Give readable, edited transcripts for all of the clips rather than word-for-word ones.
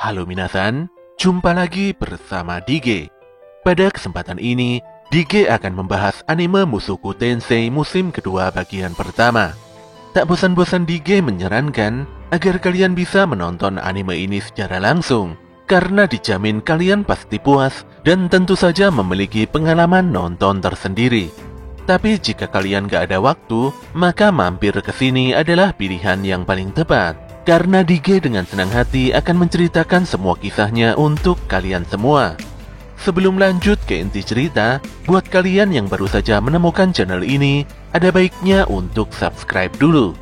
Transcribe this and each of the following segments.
Halo minasan, jumpa lagi bersama Dige. Pada kesempatan ini, Dige akan membahas anime Mushoku Tensei musim kedua bagian pertama. Tak bosan-bosan Dige menyarankan agar kalian bisa menonton anime ini secara langsung, karena dijamin kalian pasti puas dan tentu saja memiliki pengalaman nonton tersendiri. Tapi jika kalian gak ada waktu, maka mampir ke sini adalah pilihan yang paling tepat. Karena Dige dengan senang hati akan menceritakan semua kisahnya untuk kalian semua. Sebelum lanjut ke inti cerita, buat kalian yang baru saja menemukan channel ini, ada baiknya untuk subscribe dulu.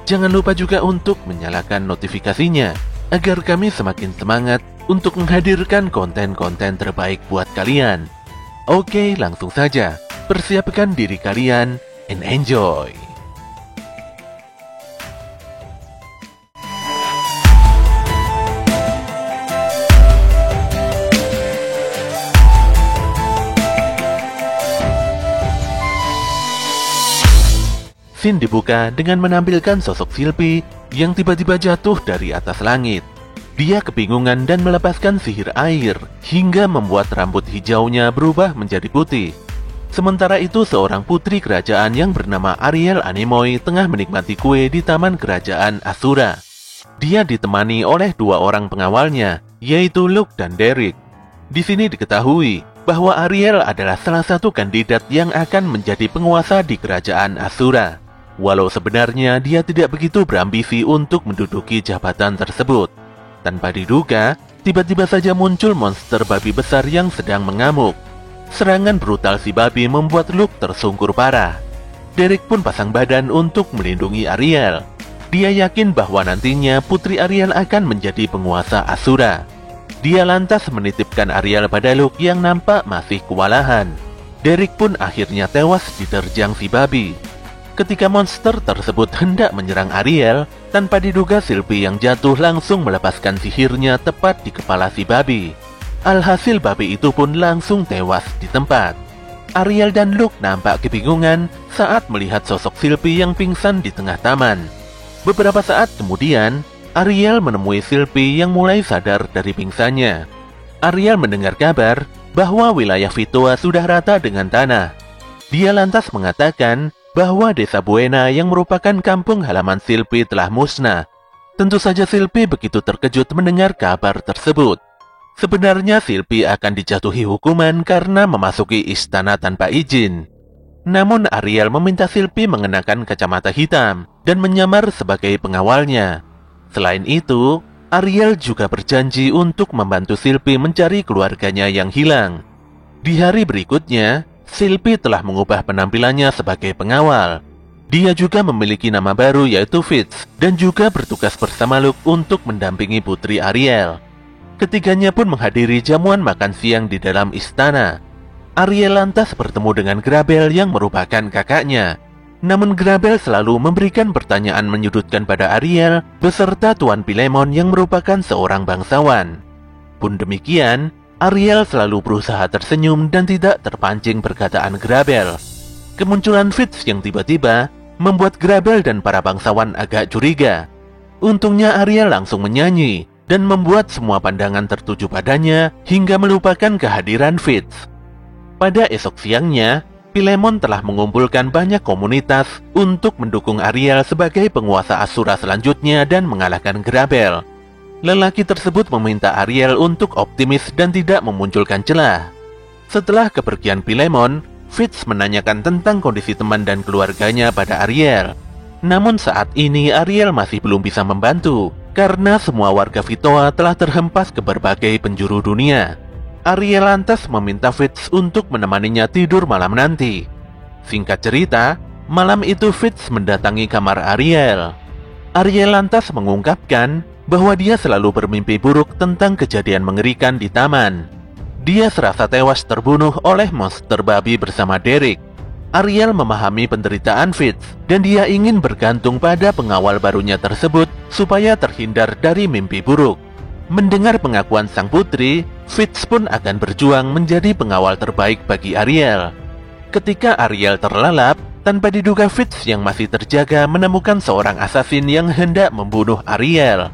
Jangan lupa juga untuk menyalakan notifikasinya, agar kami semakin semangat untuk menghadirkan konten-konten terbaik buat kalian. Oke, langsung saja. Persiapkan diri kalian and enjoy. Scene dibuka dengan menampilkan sosok Sylvie yang tiba-tiba jatuh dari atas langit. Dia kebingungan dan melepaskan sihir air hingga membuat rambut hijaunya berubah menjadi putih. Sementara itu seorang putri kerajaan yang bernama Ariel Anemoi tengah menikmati kue di taman kerajaan Asura. Dia ditemani oleh dua orang pengawalnya, yaitu Luke dan Derek. Di sini diketahui bahwa Ariel adalah salah satu kandidat yang akan menjadi penguasa di kerajaan Asura. Walau sebenarnya dia tidak begitu berambisi untuk menduduki jabatan tersebut. Tanpa diduga, tiba-tiba saja muncul monster babi besar yang sedang mengamuk. Serangan brutal si babi membuat Luke tersungkur parah. Derek pun pasang badan untuk melindungi Ariel. Dia yakin bahwa nantinya Putri Ariel akan menjadi penguasa Asura. Dia lantas menitipkan Ariel pada Luke yang nampak masih kewalahan. Derek pun akhirnya tewas diterjang si babi. Ketika monster tersebut hendak menyerang Ariel, tanpa diduga Sylvie yang jatuh langsung melepaskan sihirnya tepat di kepala si babi. Alhasil babi itu pun langsung tewas di tempat. Ariel dan Luke nampak kebingungan saat melihat sosok Sylvie yang pingsan di tengah taman. Beberapa saat kemudian, Ariel menemui Sylvie yang mulai sadar dari pingsannya. Ariel mendengar kabar bahwa wilayah Vitoa sudah rata dengan tanah. Dia lantas mengatakan bahwa desa Buena yang merupakan kampung halaman Sylvie telah musnah. Tentu saja Sylvie begitu terkejut mendengar kabar tersebut. Sebenarnya Sylvie akan dijatuhi hukuman karena memasuki istana tanpa izin. Namun Ariel meminta Sylvie mengenakan kacamata hitam dan menyamar sebagai pengawalnya. Selain itu, Ariel juga berjanji untuk membantu Sylvie mencari keluarganya yang hilang. Di hari berikutnya, Sylvie telah mengubah penampilannya sebagai pengawal. Dia juga memiliki nama baru yaitu Fitz dan juga bertugas bersama Luke untuk mendampingi Putri Ariel. Ketiganya pun menghadiri jamuan makan siang di dalam istana. Ariel lantas bertemu dengan Grabel yang merupakan kakaknya. Namun Grabel selalu memberikan pertanyaan menyudutkan pada Ariel beserta Tuan Pilemon yang merupakan seorang bangsawan. Pun demikian, Ariel selalu berusaha tersenyum dan tidak terpancing perkataan Grabel. Kemunculan Fitz yang tiba-tiba membuat Grabel dan para bangsawan agak curiga. Untungnya Ariel langsung menyanyi dan membuat semua pandangan tertuju padanya hingga melupakan kehadiran Fitz. Pada esok siangnya, Pilemon telah mengumpulkan banyak komunitas untuk mendukung Ariel sebagai penguasa Asura selanjutnya dan mengalahkan Grabel. Lelaki tersebut meminta Ariel untuk optimis dan tidak memunculkan celah. Setelah kepergian Pilemon, Fitz menanyakan tentang kondisi teman dan keluarganya pada Ariel. Namun saat ini Ariel masih belum bisa membantu, karena semua warga Vitoa telah terhempas ke berbagai penjuru dunia. Ariel lantas meminta Fitz untuk menemaninya tidur malam nanti. Singkat cerita, malam itu Fitz mendatangi kamar Ariel. Ariel lantas mengungkapkan bahwa dia selalu bermimpi buruk tentang kejadian mengerikan di taman. Dia serasa tewas terbunuh oleh monster babi bersama Derek. Ariel memahami penderitaan Fitz dan dia ingin bergantung pada pengawal barunya tersebut supaya terhindar dari mimpi buruk. Mendengar pengakuan sang putri, Fitz pun akan berjuang menjadi pengawal terbaik bagi Ariel. Ketika Ariel terlelap, tanpa diduga Fitz yang masih terjaga menemukan seorang asasin yang hendak membunuh Ariel.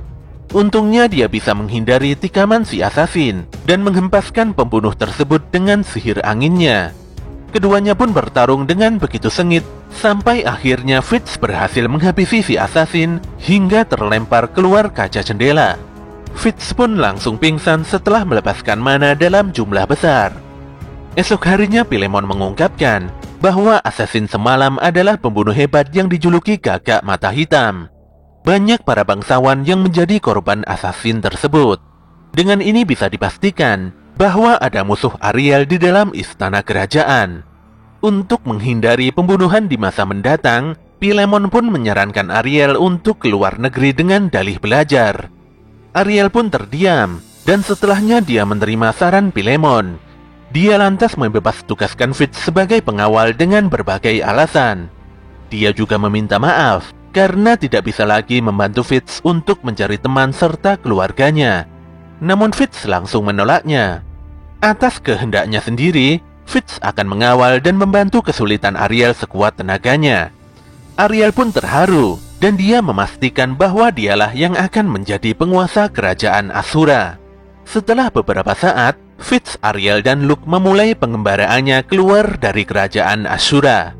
Untungnya dia bisa menghindari tikaman si asasin dan menghempaskan pembunuh tersebut dengan sihir anginnya. Keduanya pun bertarung dengan begitu sengit, sampai akhirnya Fitz berhasil menghabisi si asasin hingga terlempar keluar kaca jendela. Fitz pun langsung pingsan setelah melepaskan mana dalam jumlah besar. Esok harinya Philemon mengungkapkan bahwa asasin semalam adalah pembunuh hebat yang dijuluki Gagak Mata Hitam. Banyak para bangsawan yang menjadi korban asasin tersebut. Dengan ini bisa dipastikan bahwa ada musuh Ariel di dalam istana kerajaan. Untuk menghindari pembunuhan di masa mendatang, Philemon pun menyarankan Ariel untuk keluar negeri dengan dalih belajar. Ariel pun terdiam, dan setelahnya dia menerima saran Philemon. Dia lantas membebas tugaskan Fitz sebagai pengawal dengan berbagai alasan. Dia juga meminta maaf karena tidak bisa lagi membantu Fitz untuk mencari teman serta keluarganya. Namun Fitz langsung menolaknya. Atas kehendaknya sendiri, Fitz akan mengawal dan membantu kesulitan Ariel sekuat tenaganya. Ariel pun terharu, dan dia memastikan bahwa dialah yang akan menjadi penguasa kerajaan Asura. Setelah beberapa saat, Fitz, Ariel, dan Luke memulai pengembaraannya keluar dari kerajaan Asura.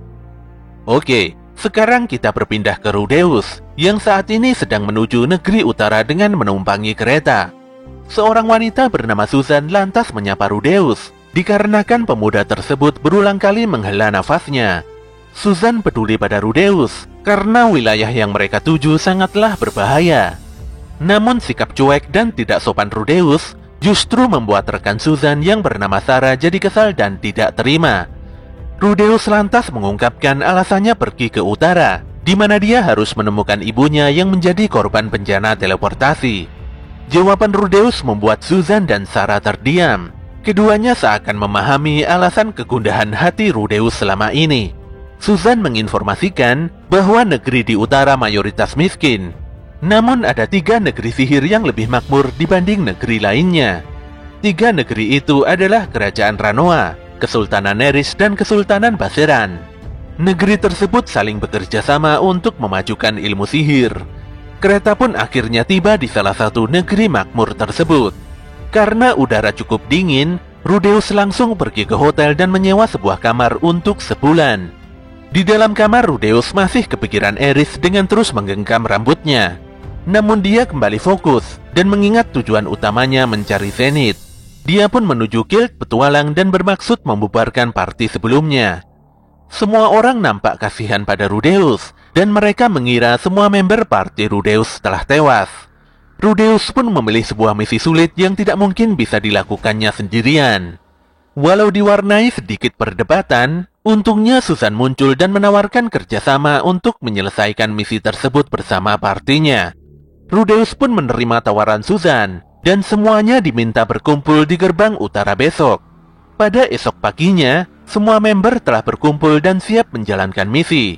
Oke, sekarang kita berpindah ke Rudeus, yang saat ini sedang menuju negeri utara dengan menumpangi kereta. Seorang wanita bernama Susan lantas menyapa Rudeus, dikarenakan pemuda tersebut berulang kali menghela nafasnya. Susan peduli pada Rudeus, karena wilayah yang mereka tuju sangatlah berbahaya. Namun sikap cuek dan tidak sopan Rudeus justru membuat rekan Susan yang bernama Sarah jadi kesal dan tidak terima. Rudeus lantas mengungkapkan alasannya pergi ke utara, di mana dia harus menemukan ibunya yang menjadi korban bencana teleportasi. Jawaban Rudeus membuat Susan dan Sarah terdiam. Keduanya seakan memahami alasan kegundahan hati Rudeus selama ini. Susan menginformasikan bahwa negeri di utara mayoritas miskin. Namun ada 3 negeri sihir yang lebih makmur dibanding negeri lainnya. 3 negeri itu adalah Kerajaan Ranoa, Kesultanan Neris, dan Kesultanan Baseran. Negeri tersebut saling bekerja sama untuk memajukan ilmu sihir. Kereta pun akhirnya tiba di salah satu negeri makmur tersebut. Karena udara cukup dingin, Rudeus langsung pergi ke hotel dan menyewa sebuah kamar untuk sebulan. Di dalam kamar, Rudeus masih kepikiran Eris dengan terus menggenggam rambutnya. Namun dia kembali fokus dan mengingat tujuan utamanya mencari Zenith. Dia pun menuju guild petualang dan bermaksud membubarkan party sebelumnya. Semua orang nampak kasihan pada Rudeus, dan mereka mengira semua member party Rudeus telah tewas. Rudeus pun memilih sebuah misi sulit yang tidak mungkin bisa dilakukannya sendirian. Walau diwarnai sedikit perdebatan, untungnya Susan muncul dan menawarkan kerjasama untuk menyelesaikan misi tersebut bersama partinya. Rudeus pun menerima tawaran Susan, dan semuanya diminta berkumpul di gerbang utara besok. Pada esok paginya, semua member telah berkumpul dan siap menjalankan misi.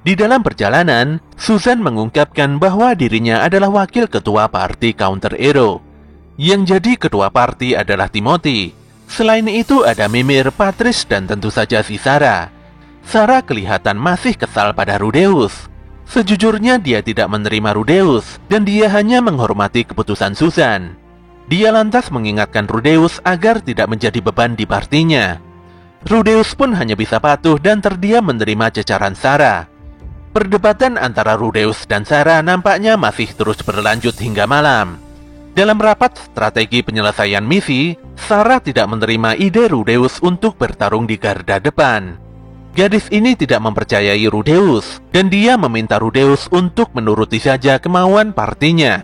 Di dalam perjalanan, Susan mengungkapkan bahwa dirinya adalah wakil ketua party Counter Hero. Yang jadi ketua party adalah Timothy. Selain itu ada Mimir, Patrice, dan tentu saja si Sarah. Sarah kelihatan masih kesal pada Rudeus. Sejujurnya dia tidak menerima Rudeus, dan dia hanya menghormati keputusan Susan. Dia lantas mengingatkan Rudeus agar tidak menjadi beban di partinya. Rudeus pun hanya bisa patuh dan terdiam menerima cecaran Sarah. Perdebatan antara Rudeus dan Sarah nampaknya masih terus berlanjut hingga malam. Dalam rapat strategi penyelesaian misi, Sarah tidak menerima ide Rudeus untuk bertarung di garda depan. Gadis ini tidak mempercayai Rudeus, dan dia meminta Rudeus untuk menuruti saja kemauan partinya.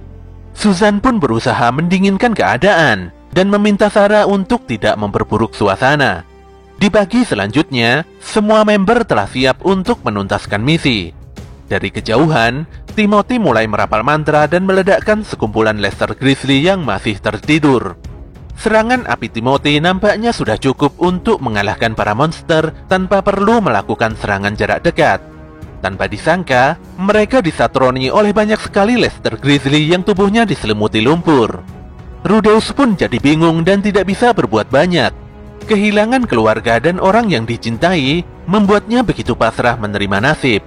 Susan pun berusaha mendinginkan keadaan, dan meminta Sarah untuk tidak memperburuk suasana. Di pagi selanjutnya, semua member telah siap untuk menuntaskan misi. Dari kejauhan, Timothy mulai merapal mantra dan meledakkan sekumpulan Lester Grizzly yang masih tertidur. Serangan api Timothy nampaknya sudah cukup untuk mengalahkan para monster tanpa perlu melakukan serangan jarak dekat. Tanpa disangka, mereka disatroni oleh banyak sekali Lester Grizzly yang tubuhnya diselimuti lumpur. Rudeus pun jadi bingung dan tidak bisa berbuat banyak. Kehilangan keluarga dan orang yang dicintai membuatnya begitu pasrah menerima nasib.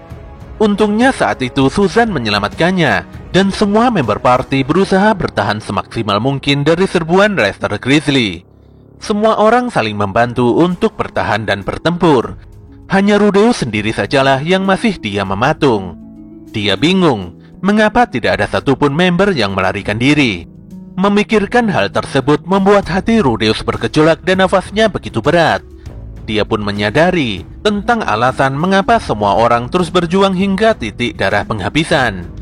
Untungnya saat itu Susan menyelamatkannya, dan semua member party berusaha bertahan semaksimal mungkin dari serbuan Lester Grizzly. Semua orang saling membantu untuk bertahan dan bertempur. Hanya Rudeus sendiri sajalah yang masih diam mematung. Dia bingung, mengapa tidak ada satupun member yang melarikan diri. Memikirkan hal tersebut membuat hati Rudeus bergejolak dan nafasnya begitu berat. Dia pun menyadari tentang alasan mengapa semua orang terus berjuang hingga titik darah penghabisan.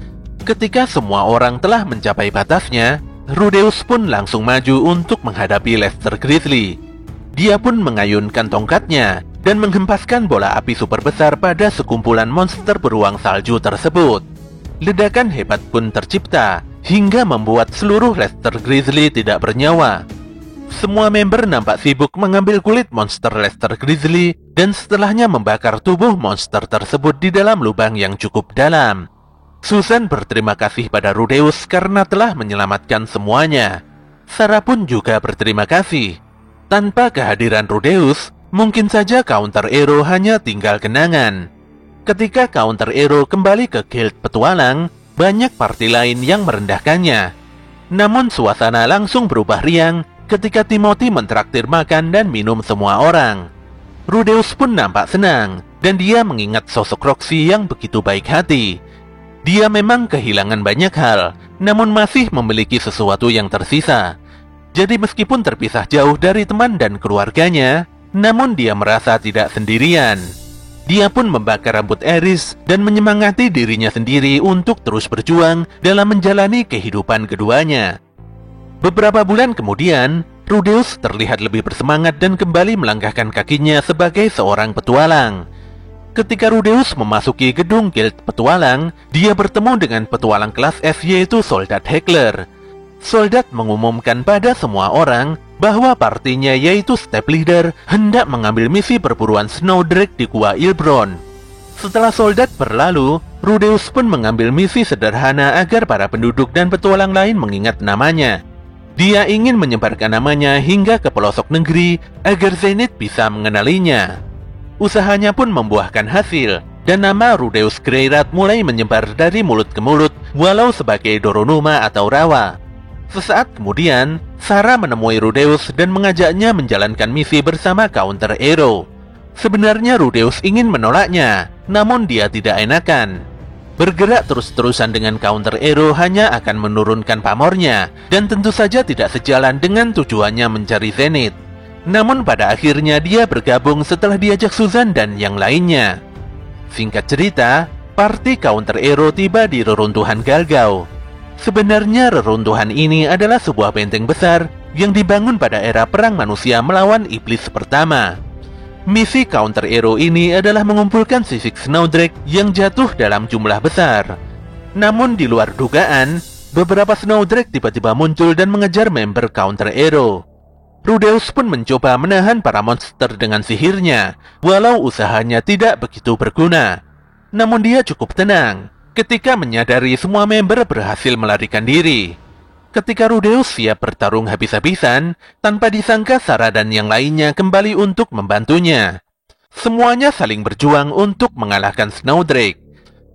Ketika semua orang telah mencapai batasnya, Rudeus pun langsung maju untuk menghadapi Lester Grizzly. Dia pun mengayunkan tongkatnya dan menghempaskan bola api super besar pada sekumpulan monster beruang salju tersebut. Ledakan hebat pun tercipta hingga membuat seluruh Lester Grizzly tidak bernyawa. Semua member nampak sibuk mengambil kulit monster Lester Grizzly dan setelahnya membakar tubuh monster tersebut di dalam lubang yang cukup dalam. Susan berterima kasih pada Rudeus karena telah menyelamatkan semuanya. Sarah pun juga berterima kasih. Tanpa kehadiran Rudeus, mungkin saja Counter Ero hanya tinggal kenangan. Ketika Counter Ero kembali ke Guild Petualang, banyak party lain yang merendahkannya. Namun suasana langsung berubah riang ketika Timothy mentraktir makan dan minum semua orang. Rudeus pun nampak senang, dan dia mengingat sosok Roxy yang begitu baik hati. Dia memang kehilangan banyak hal, namun masih memiliki sesuatu yang tersisa. Jadi meskipun terpisah jauh dari teman dan keluarganya, namun dia merasa tidak sendirian. Dia pun membakar rambut Eris dan menyemangati dirinya sendiri untuk terus berjuang dalam menjalani kehidupan keduanya. Beberapa bulan kemudian, Rudeus terlihat lebih bersemangat dan kembali melangkahkan kakinya sebagai seorang petualang. Ketika Rudeus memasuki gedung Guild Petualang, dia bertemu dengan petualang kelas S yaitu Soldat Heckler. Soldat mengumumkan pada semua orang bahwa partinya yaitu Step Leader hendak mengambil misi perburuan Snowdrake di Gua Ilbron. Setelah Soldat berlalu, Rudeus pun mengambil misi sederhana agar para penduduk dan petualang lain mengingat namanya. Dia ingin menyebarkan namanya hingga ke pelosok negeri agar Zenith bisa mengenalinya. Usahanya pun membuahkan hasil, dan nama Rudeus Greyrat mulai menyebar dari mulut ke mulut, walau sebagai Doronuma atau Rawa. Sesaat kemudian, Sarah menemui Rudeus dan mengajaknya menjalankan misi bersama Counter Ero. Sebenarnya Rudeus ingin menolaknya, namun dia tidak enakan. Bergerak terus-terusan dengan Counter Ero hanya akan menurunkan pamornya, dan tentu saja tidak sejalan dengan tujuannya mencari Zenith. Namun pada akhirnya dia bergabung setelah diajak Susan dan yang lainnya. Singkat cerita, party Counter Ero tiba di reruntuhan Galgao. Sebenarnya reruntuhan ini adalah sebuah benteng besar yang dibangun pada era perang manusia melawan iblis pertama. Misi Counter Ero ini adalah mengumpulkan sisik Snowdrake yang jatuh dalam jumlah besar. Namun di luar dugaan, beberapa Snowdrake tiba-tiba muncul dan mengejar member Counter Ero. Rudeus pun mencoba menahan para monster dengan sihirnya, walau usahanya tidak begitu berguna. Namun dia cukup tenang ketika menyadari semua member berhasil melarikan diri. Ketika Rudeus siap bertarung habis-habisan, tanpa disangka Sarah dan yang lainnya kembali untuk membantunya. Semuanya saling berjuang untuk mengalahkan Snowdrake.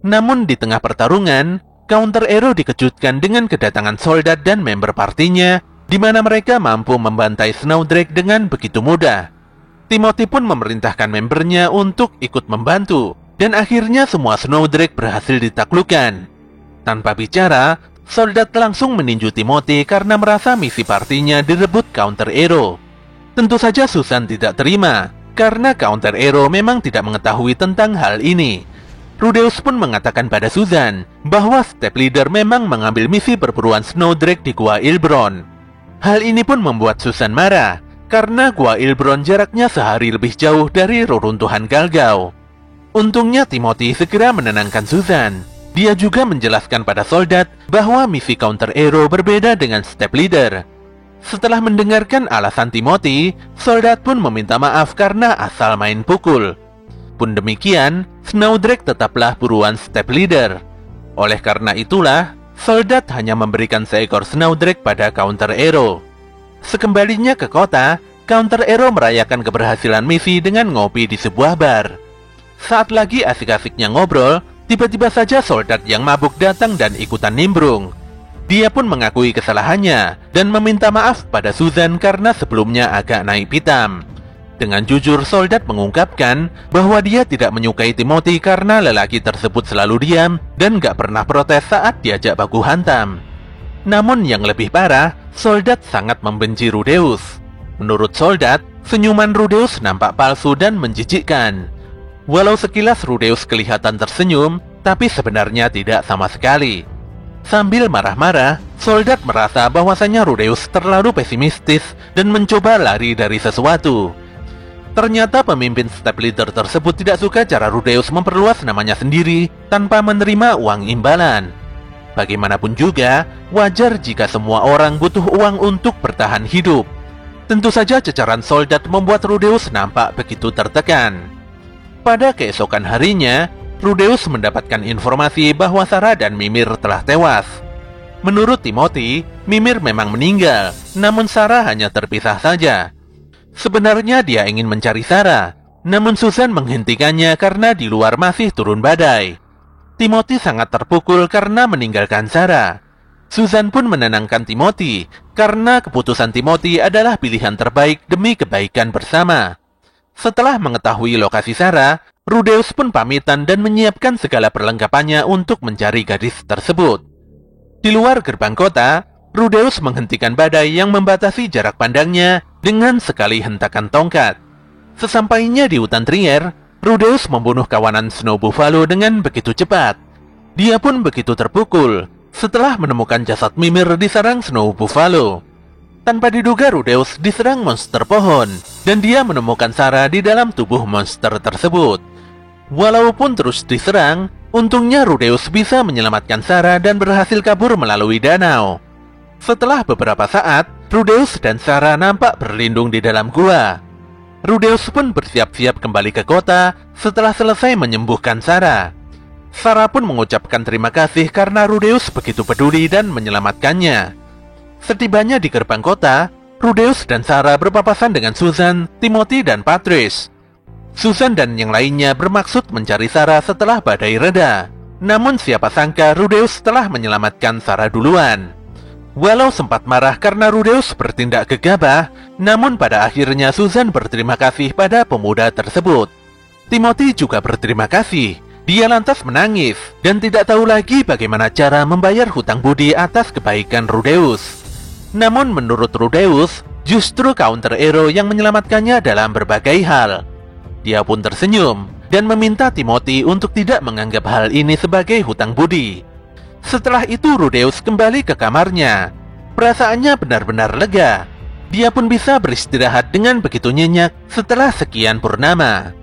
Namun di tengah pertarungan, Counter Ero dikejutkan dengan kedatangan soldat dan member partinya, di mana mereka mampu membantai Snowdrake dengan begitu mudah. Timothy pun memerintahkan membernya untuk ikut membantu, dan akhirnya semua Snowdrake berhasil ditaklukkan. Tanpa bicara, soldat langsung meninju Timothy karena merasa misi partinya direbut Counter Ero. Tentu saja Susan tidak terima, karena Counter Ero memang tidak mengetahui tentang hal ini. Rudeus pun mengatakan pada Susan bahwa Step Leader memang mengambil misi perburuan Snowdrake di Gua Ilbron. Hal ini pun membuat Susan marah, karena Gua Ilbron jaraknya sehari lebih jauh dari reruntuhan Galgao. Untungnya Timothy segera menenangkan Susan. Dia juga menjelaskan pada soldat bahwa misi Counter Ero berbeda dengan Step Leader. Setelah mendengarkan alasan Timothy, soldat pun meminta maaf karena asal main pukul. Pun demikian, Snowdrake tetaplah buruan Step Leader. Oleh karena itulah, soldat hanya memberikan seekor Snowdrake pada Counter Ero. Sekembalinya ke kota, Counter Ero merayakan keberhasilan misi dengan ngopi di sebuah bar. Saat lagi asik-asiknya ngobrol, Tiba-tiba saja soldat yang mabuk datang dan ikutan nimbrung. Dia pun mengakui kesalahannya dan meminta maaf pada Susan karena sebelumnya agak naik pitam. Dengan jujur, soldat mengungkapkan bahwa dia tidak menyukai Timothy karena lelaki tersebut selalu diam dan gak pernah protes saat diajak baku hantam. Namun yang lebih parah, soldat sangat membenci Rudeus. Menurut soldat, senyuman Rudeus nampak palsu dan menjijikkan. Walau sekilas Rudeus kelihatan tersenyum, tapi sebenarnya tidak sama sekali. Sambil marah-marah, soldat merasa bahwasanya Rudeus terlalu pesimistis dan mencoba lari dari sesuatu. Ternyata pemimpin step leader tersebut tidak suka cara Rudeus memperluas namanya sendiri tanpa menerima uang imbalan. Bagaimanapun juga, wajar jika semua orang butuh uang untuk bertahan hidup. Tentu saja cecaran soldat membuat Rudeus nampak begitu tertekan. Pada keesokan harinya, Rudeus mendapatkan informasi bahwa Sarah dan Mimir telah tewas. Menurut Timothy, Mimir memang meninggal, namun Sarah hanya terpisah saja. Sebenarnya dia ingin mencari Sarah, namun Susan menghentikannya karena di luar masih turun badai. Timothy sangat terpukul karena meninggalkan Sarah. Susan pun menenangkan Timothy karena keputusan Timothy adalah pilihan terbaik demi kebaikan bersama. Setelah mengetahui lokasi Sarah, Rudeus pun pamitan dan menyiapkan segala perlengkapannya untuk mencari gadis tersebut. Di luar gerbang kota, Rudeus menghentikan badai yang membatasi jarak pandangnya dengan sekali hentakan tongkat. Sesampainya di hutan Trier, Rudeus membunuh kawanan Snow Buffalo dengan begitu cepat. Dia pun begitu terpukul setelah menemukan jasad Mimir di sarang Snow Buffalo. Tanpa diduga, Rudeus diserang monster pohon, dan dia menemukan Sarah di dalam tubuh monster tersebut. Walaupun terus diserang, untungnya Rudeus bisa menyelamatkan Sarah dan berhasil kabur melalui danau. Setelah beberapa saat, Rudeus dan Sarah nampak berlindung di dalam gua. Rudeus pun bersiap-siap kembali ke kota setelah selesai menyembuhkan Sarah. Sarah pun mengucapkan terima kasih karena Rudeus begitu peduli dan menyelamatkannya. Setibanya di gerbang kota, Rudeus dan Sarah berpapasan dengan Susan, Timothy, dan Patrice. Susan dan yang lainnya bermaksud mencari Sarah setelah badai reda. Namun siapa sangka Rudeus telah menyelamatkan Sarah duluan. Walau sempat marah karena Rudeus bertindak gegabah, namun pada akhirnya Susan berterima kasih pada pemuda tersebut. Timothy juga berterima kasih. Dia lantas menangis dan tidak tahu lagi bagaimana cara membayar hutang budi atas kebaikan Rudeus. Namun menurut Rudeus, justru Counter Hero yang menyelamatkannya dalam berbagai hal. Dia pun tersenyum dan meminta Timothy untuk tidak menganggap hal ini sebagai hutang budi. Setelah itu Rudeus kembali ke kamarnya. Perasaannya benar-benar lega. Dia pun bisa beristirahat dengan begitu nyenyak setelah sekian purnama.